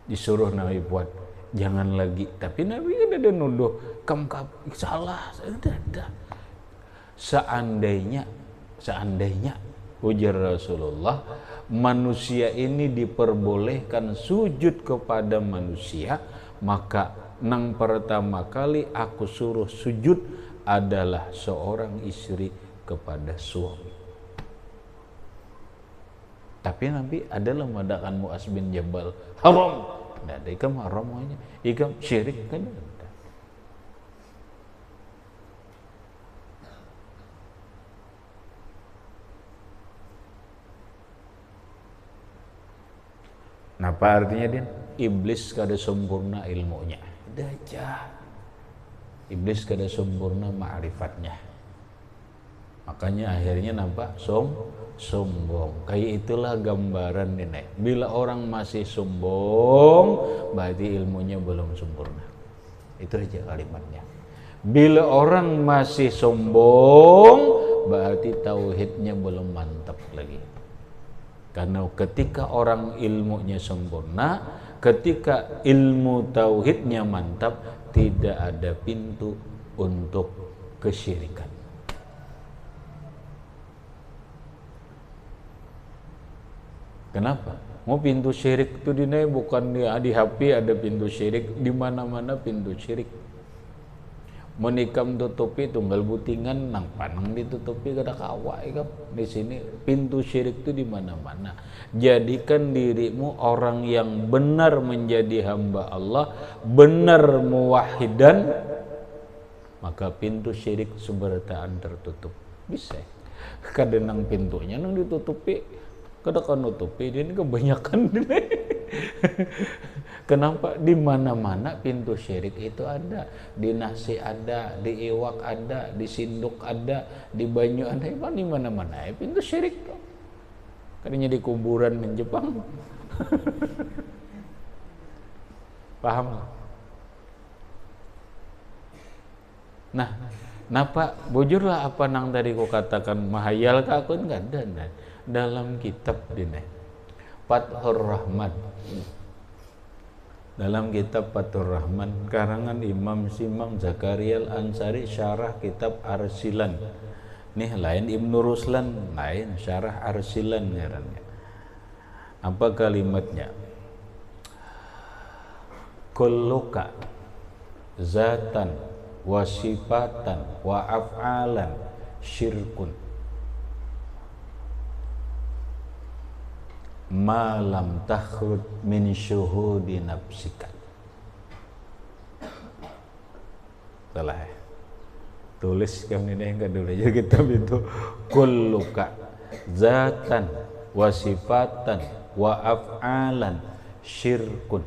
Disuruh Nabi buat jangan lagi, tapi Nabi kan ada nuduh kamu salah. Seandainya ujar Rasulullah, manusia ini diperbolehkan sujud kepada manusia, maka nang pertama kali aku suruh sujud adalah seorang istri kepada suami. Tapi Nabi adalah mengadakan Mu'az bin Jabal haram. Nah, ikam haram aja. Ikam syirik kan. Nah, apa artinya din? Iblis kada sempurna ilmunya. Dajjal. Iblis kada sempurna ma'rifatnya. Makanya akhirnya nampak sombong. Kayak itulah gambaran ini. Bila orang masih sombong, berarti ilmunya belum sempurna. Itu aja kalimatnya. Bila orang masih sombong, berarti tauhidnya belum mantap lagi. Karena ketika orang ilmunya sempurna, ketika ilmu tauhidnya mantap, tidak ada pintu untuk kesyirikan. Kenapa? Mau pintu syirik itu bukan di HP ada pintu syirik, di mana-mana pintu syirik. Menikam tutupi tunggal butingan nang panang ditutupi kada kawa ikam. Di sini pintu syirik itu di mana-mana. Jadikan dirimu orang yang benar menjadi hamba Allah, benar muwahhidan, maka pintu syirik sebertaan tertutup. Bisa. Kada nang pintunya nang ditutupi, kada kan nutupi ini kebanyakan ini. Kenapa? Di mana-mana pintu syirik itu ada. Di nasi ada, di iwak ada, di sinduk ada, di banyu ada. Di mana-mana ya pintu syirik. Kadangnya di kuburan di Jepang. Paham? Nah, napa bujurlah apa nang tadi ku katakan mahayal ka akun kan dan dalam kitab dine Fathur Rahman. Dalam kitab Fathur Rahman karangan Imam Simang Zakaria Al-Ansari syarah kitab Arsilan. Nih lain Ibnu Ruslan, lain syarah Arsilan ngarannya. Apa kalimatnya? Kulluka zatan wa sifatan wa af'alan syirkun ma lam takhrud min syuhudi nafsika. Salah ya? Tulis kami ini enggak dulu aja kitab itu. Kulluka zatan wa sifatan wa af'alan syirkun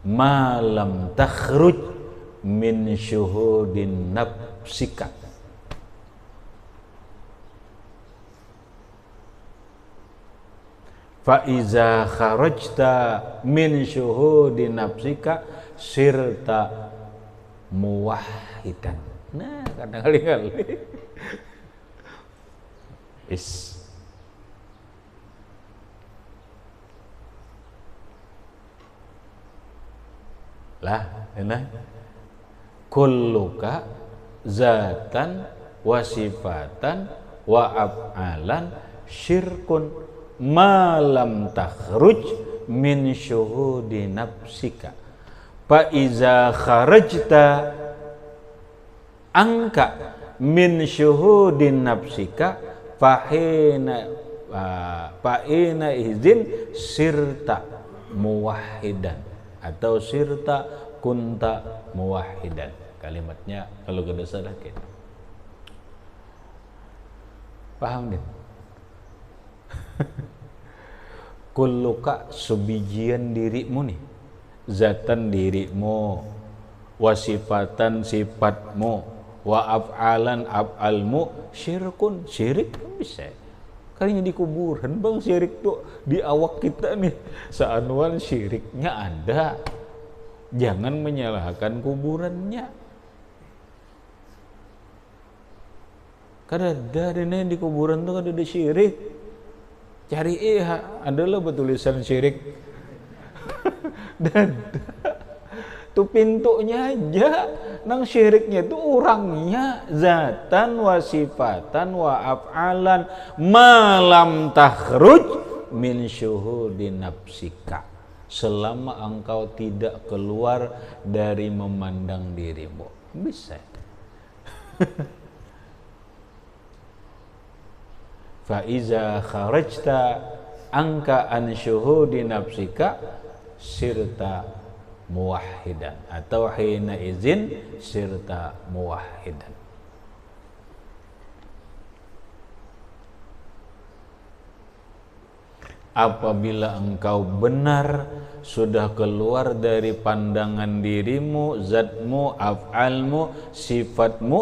ma lam takhruj min syuhudin nafsika. Fa iza kharajta min syuhudin nafsika sirta muwahhidan. Nah, kadang-kali is lah enak kulluka zatan wa sifatan wa af'alan syirkun ma lam takhruj min syuhudi nafsika fa iza kharajta angka min syuhudin nafsika fahina izin sirta muwahhidan atau sirta kunta muwahhidan. Kalimatnya kalau gede sedikit. Paham deh? Kulluka subijian dirimu nih, zatan dirimu, wasifatan sifatmu, wa af'alan af'almu, syirkun syirik bisa. Kalinya di kuburan bang syirik tuh di awak kita nih, seanuan syiriknya ada. Jangan menyalahkan kuburannya. Karena ada di kuburan tuh ada syirik. Cari adalah betulisan syirik. Dan tuh pintunya aja nang syiriknya itu orangnya zatan wa sifatan wa af'alan malam takhruj min syuhudi nafsika selama engkau tidak keluar dari memandang dirimu. Bisa. Fa iza kharajta angka an syuhudi nafsika sirta muwahhidan atau hina izin sirta muwahhidan. Apabila engkau benar sudah keluar dari pandangan dirimu, zatmu, af'almu, sifatmu,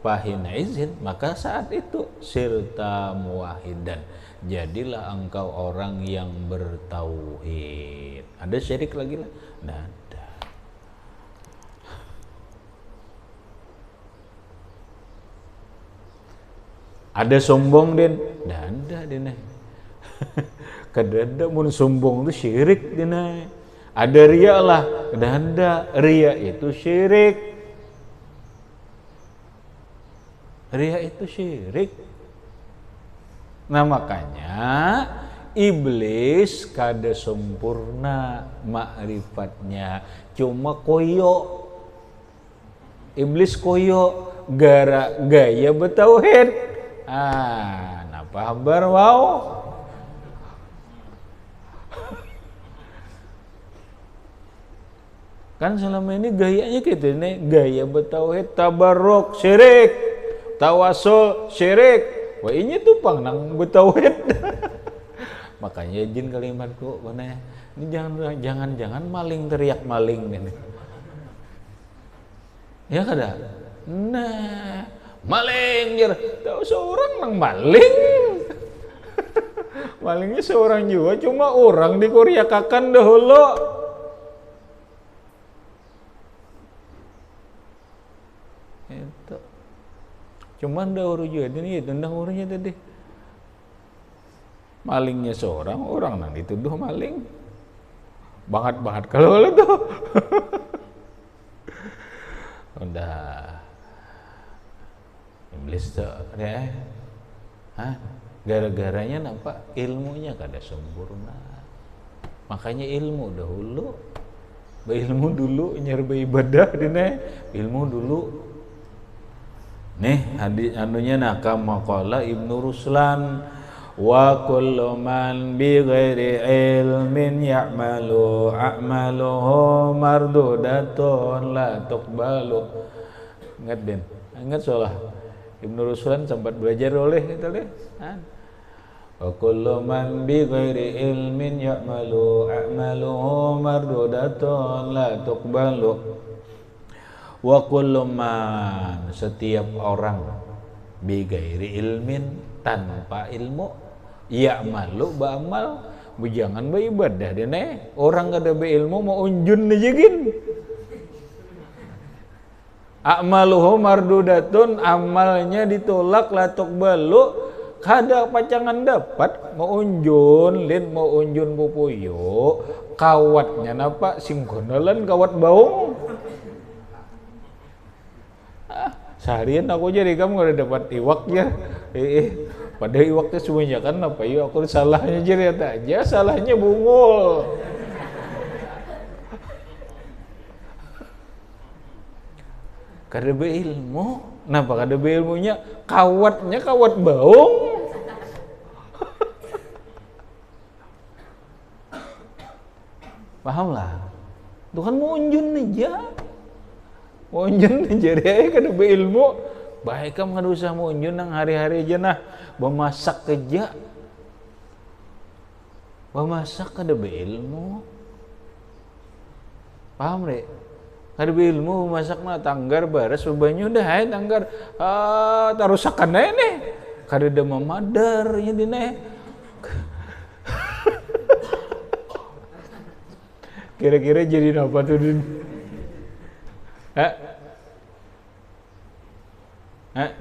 fahina izin, maka saat itu sirta muwahhidan, jadilah engkau orang yang bertauhid. Ada syirik lagi lah? Nah, ada. Ada sombong den? Nah, ada den. Kadada mun sombong itu syirik den. Ada riya lah? Nah, ada. Riya itu syirik. Riya itu syirik. Nah, makanya iblis kada sempurna ma'rifatnya, cuma koyo. Iblis koyo gara gaya betauhid. Napa habar wow. Kan selama ini gayanya gitu nih, gaya betauhid tabarruk syirik, tawasul syirik. Wah ini tuh pang nang betauhid. Makanya izin kalimatku mana ini jangan maling teriak maling nih. Ya kada? Nah, maling jer. Tahu seorang nang maling. Malingnya seorang juga, cuma orang dikuriakakan dahulu. Cuman dah urus juga ini tentang urusnya tadi. Malingnya seorang orang nang dituduh maling. Banget kalau tuh. Udah iblis tuh ya. Hah? Gara-garanya nampak ilmunya kada sempurna. Makanya ilmu dahulu. Ilmu dulu nyerba ibadah dina ilmu dulu. Nih hadis anunya nakam maqala Ibnu Ruslan wa kullu man bi ghairi ilmin ya'malu a'maluhu mardudatun la tuqbalu. Ingat Den, ingat soal Ibnu Ruslan sempat belajar oleh itu deh. Wa kullu man bi ghairi ilmin ya'malu a'maluhu mardudatun la tuqbalu. Wa kullu man, setiap orang bi ghairi ilmin, tanpa ilmu, ya'malu ba'amal, jangan beribadah dene. Orang kada berilmu mau unjun aja gin. A'maluhu mardudatun, amalnya ditolak la tuqbalu. Kada pacangan dapat mau unjun lin mau unjun pupuyo kawatnya napa singgonalan kawat baung. Seharian aku jadi kamu gak dapat iwak ya. Pada iwaknya semuanya kan apa ya aku salahnya jadi aja salahnya bungul. Kada beilmu, kenapa kada beilmunya? Kawatnya kawat baung. Paham lah. Tuhan mau unjun aja. Mau unjun aja deh kada beilmu. Baik kamu kada usah mau unjun nang hari-hari aja nah. Memasak aja. Memasak kada beilmu. Paham deh? Kada beilmu masak na tanggar baras banyu dah hai tanggar tarusakan ae nih kada ada memadar nya dina kira-kira jadi apa tuh din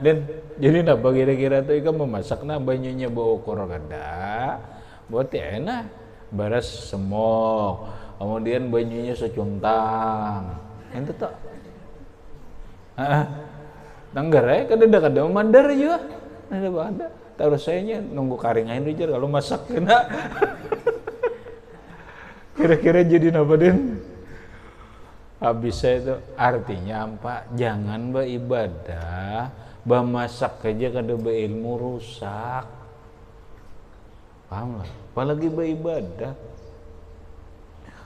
Den jadi apa kira-kira tuh ikan memasak na banyunya bau kor kada buat enak baras semok kemudian banyunya secuntang ente tak tanggar ya kada mandar juga ada terus sayanya nunggu karingan aja kalau masak kena kira-kira jadi apa Den habis saya itu artinya apa jangan beribadah bemasak aja kada berilmu rusak paham lah apalagi beribadah.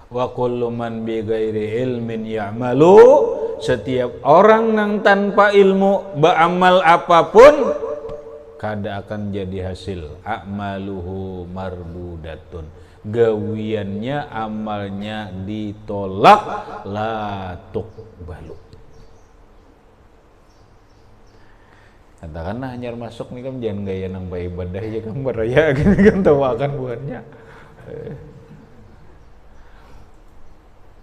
Wa kullu man bi ghairi ilmin ya'malu, setiap orang yang tanpa ilmu beramal apapun kada akan jadi hasil. A'maluhu mardudatun, gawiannya amalnya ditolak, la tuqbalu. Katakanlah hanyar masuk nih kan jangan gaya nang ibadah aja kan beraya gini kan tawakan buatnya.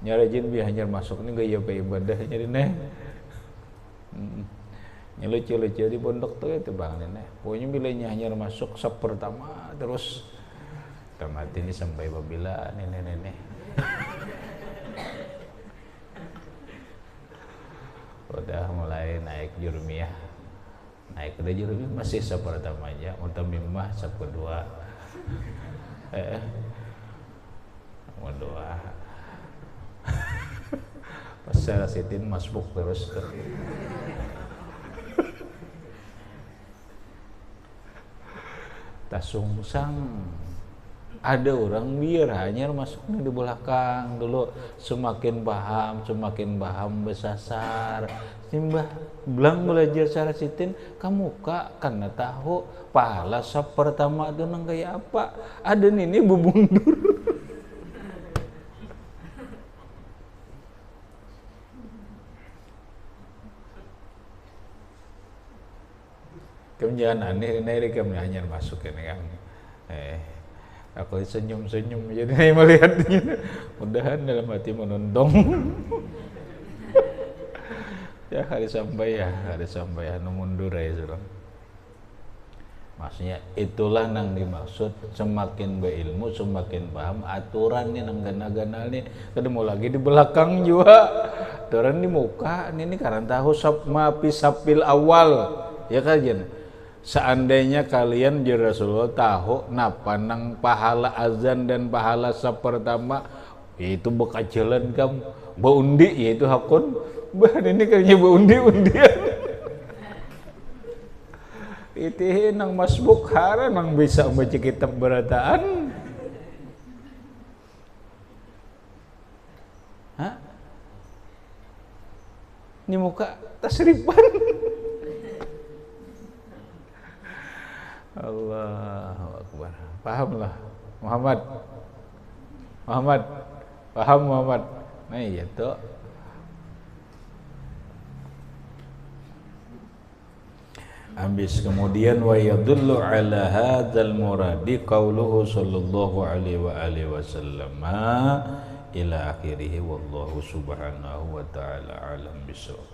Nyara jin bi hanyar masuk ni gaya ibadah jadi neh. Lucu-lucu di pondok tuh itu bang neh. Pokoknya bilanya hanyar masuk sab pertama terus tamat ini sampai babila nenek-nenek. Udah mulai naik jurumiyah. Naik udah jurumiyah masih sab pertama aja, mutamimah sab kedua. Mau doa. Pas saya sitin masbuk terus tuh. Tasungsang ada orang biar hanya masuknya di belakang dulu semakin paham besasar simbah belang belajar cara sitin kamu kak karena tahu pahala sab pertama itu nang kayak apa ada ini bubundur. Kamu jangan aneh kamu hanya masuk ini kan. Aku senyum-senyum jadi melihatnya. Mudahan dalam hati menundong. Ya hari sampai anu mundur ya surang. Maksudnya itulah nang dimaksud semakin berilmu semakin paham aturan nih nang gana-gana nih ketemu lagi di belakang juga aturan di muka ini karena tahu sapil awal ya kan. Seandainya kalian ya Rasulullah tahu napa nang pahala azan dan pahala sap pertama itu bekas jalan kamu baundi yaitu hakun bahan ini kayaknya baundi-undian itu nang masbuk hara nang bisa membaca kitab berataan. Hah? Ini muka tasripan. Allahu Akbar. Pahamlah Muhammad. Paham Muhammad. Nah iya tuh. Habis kemudian wa yadullu ala hadzal muradi qauluhu sallallahu alaihi wa alihi wasallam ila akhirih wallahu subhanahu wa ta'ala alam bisawab.